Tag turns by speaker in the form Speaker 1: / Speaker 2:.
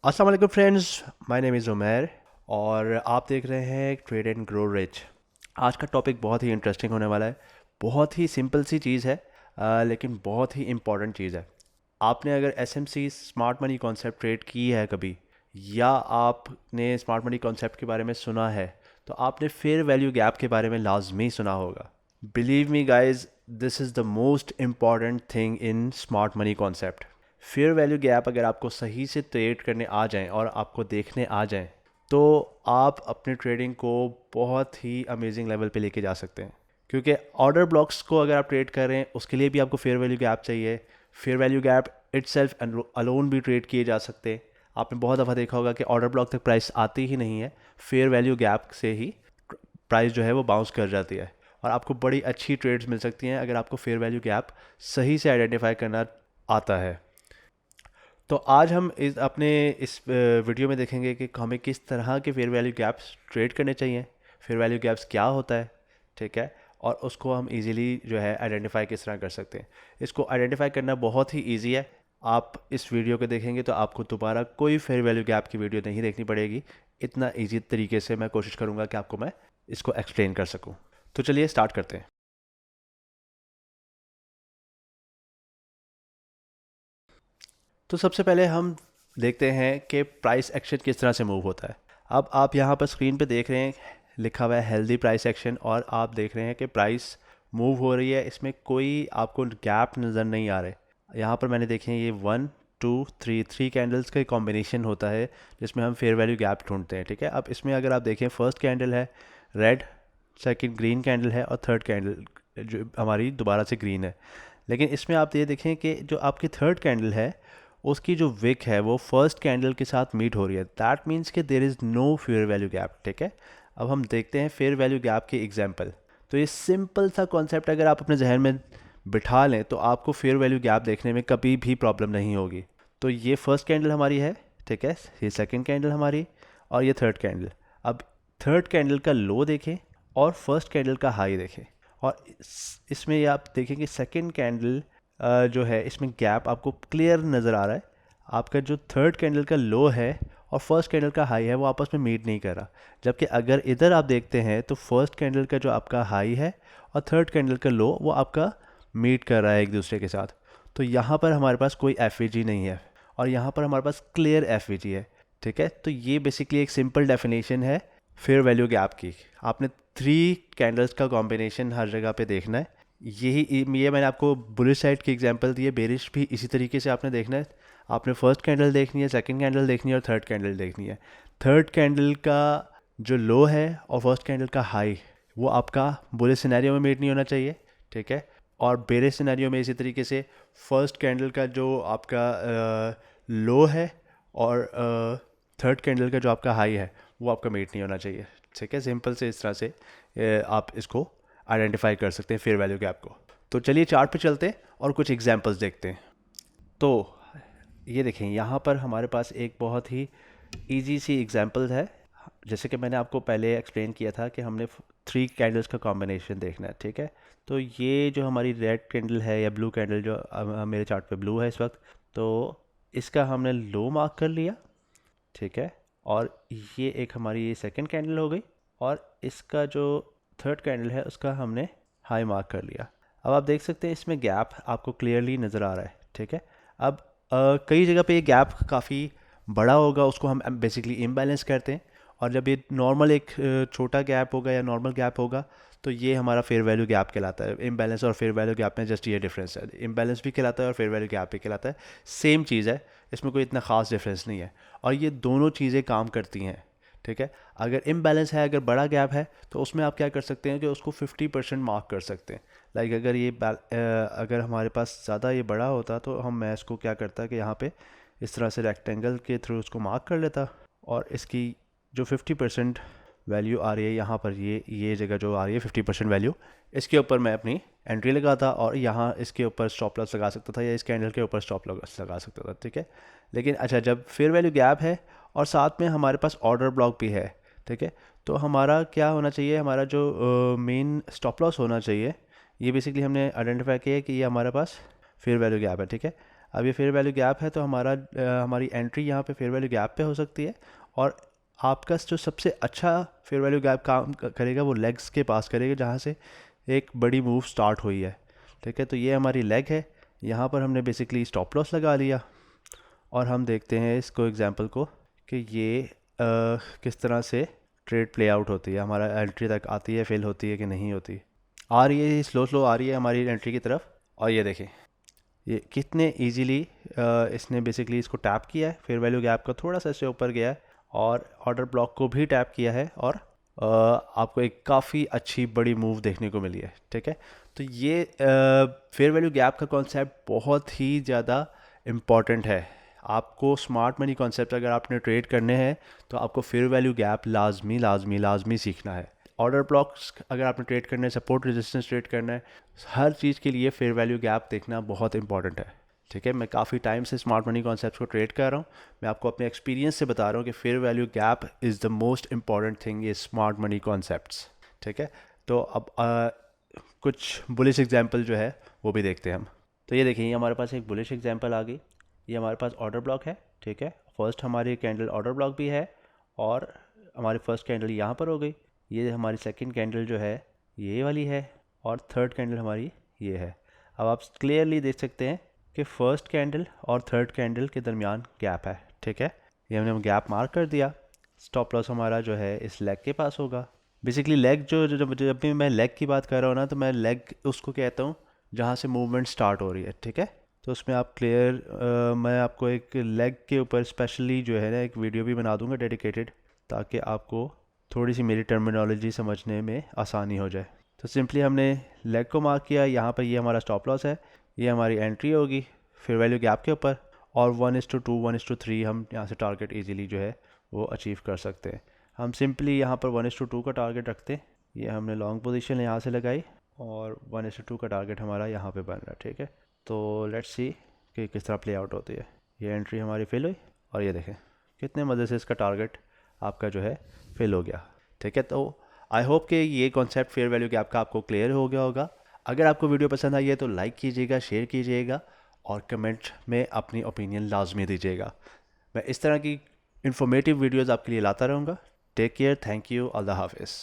Speaker 1: अस्सलाम वालेकुम friends, my name is Umair और आप देख रहे हैं ट्रेड एंड ग्रो रिच। आज का टॉपिक बहुत ही इंटरेस्टिंग होने वाला है। बहुत ही सिंपल सी चीज़ है, लेकिन बहुत ही इम्पॉर्टेंट चीज़ है। आपने अगर SMC smart money concept trade की है कभी, या आपने स्मार्ट मनी कॉन्सेप्ट के बारे में सुना है, तो आपने फेयर वैल्यू गैप के बारे में लाजमी सुना होगा। Believe me guys, this is the most important thing in smart money concept. Fair value gap अगर आपको सही से ट्रेड करने आ जाएं और आपको देखने आ जाएं, तो आप अपने ट्रेडिंग को बहुत ही अमेजिंग लेवल पे लेके जा सकते हैं। क्योंकि ऑर्डर ब्लॉक्स को अगर आप ट्रेड कर रहे हैं, उसके लिए भी आपको फेयर वैल्यू गैप चाहिए। Fair value gap itself alone भी ट्रेड किए जा सकते हैं। आपने बहुत दफ़ा देखा होगा कि ऑर्डर ब्लॉक तक प्राइस आती ही नहीं है, फेयर वैल्यू गैप से ही प्राइस जो है वो बाउंस कर जाती है और आपको बड़ी अच्छी ट्रेड्स मिल सकती हैं अगर आपको फेयर वैल्यू गैप सही से आइडेंटिफाई करना आता है। तो आज हम इस वीडियो में देखेंगे कि हमें किस तरह के फेयर वैल्यू गैप्स ट्रेड करने चाहिए, फेयर वैल्यू गैप्स क्या होता है, ठीक है, और उसको हम इजीली जो है आइडेंटिफाई किस तरह कर सकते हैं। इसको आइडेंटिफाई करना बहुत ही इजी है। आप इस वीडियो को देखेंगे तो आपको दोबारा कोई फेयर वैल्यू गैप की वीडियो नहीं देखनी पड़ेगी। इतना ईजी तरीके से मैं कोशिश करूँगा कि आपको मैं इसको एक्सप्लेन कर सकूँ। तो चलिए स्टार्ट करते हैं। तो सबसे पहले हम देखते हैं कि प्राइस एक्शन किस तरह से मूव होता है। अब आप यहाँ पर स्क्रीन पे देख रहे हैं, लिखा हुआ है हेल्दी प्राइस एक्शन, और आप देख रहे हैं कि प्राइस मूव हो रही है। इसमें कोई आपको गैप नज़र नहीं आ रहे। यहाँ पर मैंने देखे हैं ये 1 2 3 3 कैंडल्स का कॉम्बिनेशन होता है जिसमें हम फेयर वैल्यू गैप ढूंढते हैं, ठीक है। अब इसमें अगर आप देखें, फर्स्ट कैंडल है रेड, सेकंड ग्रीन कैंडल है और थर्ड कैंडल जो हमारी दोबारा से ग्रीन है। लेकिन इसमें आप ये देखें कि जो आपकी थर्ड कैंडल है उसकी जो विक है वो फर्स्ट कैंडल के साथ मीट हो रही है। दैट मीन्स कि there is no fair value gap, ठीक है। अब हम देखते हैं फेयर वैल्यू गैप के एग्जांपल। तो ये सिंपल सा कॉन्सेप्ट अगर आप अपने जहन में बिठा लें तो आपको फेयर वैल्यू गैप देखने में कभी भी प्रॉब्लम नहीं होगी। तो ये फर्स्ट कैंडल हमारी है, ठीक है, ये सेकेंड कैंडल हमारी, और ये थर्ड कैंडल। अब थर्ड कैंडल का लो देखें और फर्स्ट कैंडल का हाई देखें, और इसमें ये आप देखें कि सेकेंड कैंडल जो है इसमें गैप आपको क्लियर नज़र आ रहा है। आपका जो थर्ड कैंडल का लो है और फर्स्ट कैंडल का हाई है वो आपस में मीट नहीं कर रहा। जबकि अगर इधर आप देखते हैं तो फर्स्ट कैंडल का जो आपका हाई है और थर्ड कैंडल का लो वो आपका मीट कर रहा है एक दूसरे के साथ। तो यहाँ पर हमारे पास कोई एफ नहीं है और यहाँ पर हमारे पास क्लियर एफ है, ठीक है। तो ये बेसिकली एक सिंपल डेफिनेशन है फेयर वैल्यू गैप की। आपने 3 कैंडल्स का कॉम्बिनेशन हर जगह पे देखना है। ये मैंने आपको बुलिश साइड की एग्जांपल दी है, बेरिश भी इसी तरीके से आपने देखना है। आपने फर्स्ट कैंडल देखनी है, सेकंड कैंडल देखनी है और थर्ड कैंडल देखनी है। थर्ड कैंडल का जो लो है और फर्स्ट कैंडल का हाई वो आपका बुलिश सिनेरियो में मीट नहीं होना चाहिए, ठीक है। और बेरिश सिनेरियो में इसी तरीके से फर्स्ट कैंडल का जो आपका लो है और थर्ड कैंडल का जो आपका हाई है वो आपका मीट नहीं होना चाहिए, ठीक है। सिंपल से इस तरह से आप इसको आइडेंटिफाई कर सकते हैं फेयर वैल्यू गैप को। तो चलिए चार्ट पे चलते हैं और कुछ एग्जांपल्स देखते हैं। तो ये देखें, यहाँ पर हमारे पास एक बहुत ही इजी सी एग्जांपल है। जैसे कि मैंने आपको पहले एक्सप्लेन किया था कि हमने 3 कैंडल्स का कॉम्बिनेशन देखना है, ठीक है। तो ये जो हमारी रेड कैंडल है या ब्लू कैंडल, जो मेरे चार्ट पे ब्लू है इस वक्त, तो इसका हमने लो मार्क कर लिया, ठीक है। और ये एक हमारी ये सेकंड कैंडल हो गई और इसका जो थर्ड कैंडल है उसका हमने हाई मार्क कर लिया। अब आप देख सकते हैं इसमें गैप आपको क्लियरली नज़र आ रहा है, ठीक है। अब कई जगह पे ये गैप काफ़ी बड़ा होगा, उसको हम बेसिकली इम्बैलेंस कहते हैं। और जब ये नॉर्मल एक छोटा गैप होगा या नॉर्मल गैप होगा तो ये हमारा फेयर वैल्यू गैप कहलाता है। इम्बैलेंस और फेयर वैल्यू गैप में जस्ट ये डिफरेंस है। इम्बैलेंस भी कहलाता है और फेयर वैल्यू गैप भी कहलाता है। सेम चीज़ है, इसमें कोई इतना ख़ास डिफरेंस नहीं है और ये दोनों चीज़ें काम करती हैं, ठीक है। अगर इम्बैलेंस है, अगर बड़ा गैप है, तो उसमें आप क्या कर सकते हैं कि उसको 50% मार्क कर सकते हैं। लाइक अगर अगर हमारे पास ज़्यादा ये बड़ा होता तो मैं इसको क्या करता कि यहाँ पे इस तरह से रेक्टेंगल के थ्रू उसको मार्क कर लेता, और इसकी जो 50% वैल्यू आ रही है यहाँ पर, ये जगह जो आ रही है 50% वैल्यू, इसके ऊपर मैं अपनी एंट्री लगाता और यहाँ इसके ऊपर स्टॉप लॉस लगा सकता था या इस कैंडल के ऊपर स्टॉप लॉस लगा सकता था, ठीक है। लेकिन अच्छा, जब फेयर वैल्यू गैप है और साथ में हमारे पास ऑर्डर ब्लॉक भी है, ठीक है, तो हमारा क्या होना चाहिए, हमारा जो मेन स्टॉप लॉस होना चाहिए ये बेसिकली हमने आइडेंटिफाई किया है कि ये हमारे पास फेयर वैल्यू गैप है, ठीक है। अब ये फेयर वैल्यू गैप है तो हमारी एंट्री यहाँ पे फेयर वैल्यू गैप पे हो सकती है, और आपका जो सबसे अच्छा फेयर वैल्यू गैप काम करेगा वो लेग्स के पास करेगा जहाँ से एक बड़ी मूव स्टार्ट हुई है, ठीक है। तो ये हमारी लेग है, यहाँ पर हमने बेसिकली स्टॉप लॉस लगा लिया, और हम देखते हैं इसको एग्जांपल को कि ये किस तरह से ट्रेड प्ले आउट होती है, हमारा एंट्री तक आती है, फेल होती है कि नहीं होती। आ रही है, स्लो स्लो आ रही है हमारी एंट्री की तरफ, और ये देखें ये कितने इजीली इसने बेसिकली इसको टैप किया है, फेयर वैल्यू गैप का थोड़ा सा इससे ऊपर गया है, और ऑर्डर ब्लॉक को भी टैप किया है, और आपको एक काफ़ी अच्छी बड़ी मूव देखने को मिली है, ठीक है। तो ये फेयर वैल्यू गैप का कॉन्सेप्ट बहुत ही ज़्यादा इम्पॉर्टेंट है। आपको स्मार्ट मनी कॉन्सेप्ट अगर आपने ट्रेड करने हैं तो आपको फेयर वैल्यू गैप लाजमी लाजमी लाजमी सीखना है। ऑर्डर ब्लॉक्स अगर आपने ट्रेड करना है, सपोर्ट रेजिस्टेंस ट्रेड करना है, हर चीज़ के लिए फेयर वैल्यू गैप देखना बहुत इंपॉर्टेंट है, ठीक है। मैं काफ़ी टाइम से स्मार्ट मनी कॉन्सेप्ट्स को ट्रेड कर रहा हूँ, मैं आपको अपने एक्सपीरियंस से बता रहा हूँ कि fair value gap is the most important thing ये स्मार्ट मनी कॉन्सेप्ट्स, ठीक है। तो अब कुछ बुलिश एग्जांपल जो है वो भी देखते हैं हम। तो ये देखिए, ये हमारे पास एक बुलिश एग्जांपल आ गई। ये हमारे पास ऑर्डर ब्लॉक है, ठीक है। फर्स्ट हमारी कैंडल ऑर्डर ब्लॉक भी है, और हमारी फर्स्ट कैंडल यहाँ पर हो गई। ये हमारी सेकंड कैंडल जो है ये वाली है, और थर्ड कैंडल हमारी ये है। अब आप क्लियरली देख सकते हैं कि फर्स्ट कैंडल और थर्ड कैंडल के दरमियान गैप है, ठीक है। ये हमने गैप मार्क कर दिया। स्टॉप लॉस हमारा जो है इस लेग के पास होगा। बेसिकली लेग जब भी मैं लेग की बात कर रहा हूँ ना, तो मैं लेग उसको कहता हूँ जहाँ से मूवमेंट स्टार्ट हो रही है, ठीक है। तो उसमें आप मैं आपको एक लेग के ऊपर स्पेशली जो है ना एक वीडियो भी बना दूंगा डेडिकेटेड, ताकि आपको थोड़ी सी मेरी टर्मिनोलॉजी समझने में आसानी हो जाए। तो सिंपली हमने लेग को मार्क किया, यहाँ पर ये हमारा स्टॉप लॉस है, ये हमारी एंट्री होगी फिर वैल्यू गैप के ऊपर, और 1:2 1:3 हम यहाँ से टारगेट इजीली जो है वो अचीव कर सकते हैं। हम सिंपली यहाँ पर 1:2 का टारगेट रखते हैं। ये हमने लॉन्ग पोजीशन यहाँ से लगाई, और 1:2 का टारगेट हमारा यहाँ पे बन रहा है, ठीक है। तो लेट्स सी कि किस तरह प्ले आउट होती है। ये एंट्री हमारी फेल हुई, और ये देखें कितने मज़े से इसका टारगेट आपका जो है फेल हो गया, ठीक है। तो आई होप कि ये कॉन्सेप्ट फेयर वैल्यू गैप का आपको क्लियर हो गया होगा। अगर आपको वीडियो पसंद आई है तो लाइक कीजिएगा, शेयर कीजिएगा, और कमेंट में अपनी ओपिनियन लाजमी दीजिएगा। मैं इस तरह की इंफॉर्मेटिव वीडियोज़ आपके लिए लाता रहूँगा। टेक केयर, थैंक यू, अल्लाह हाफिज़।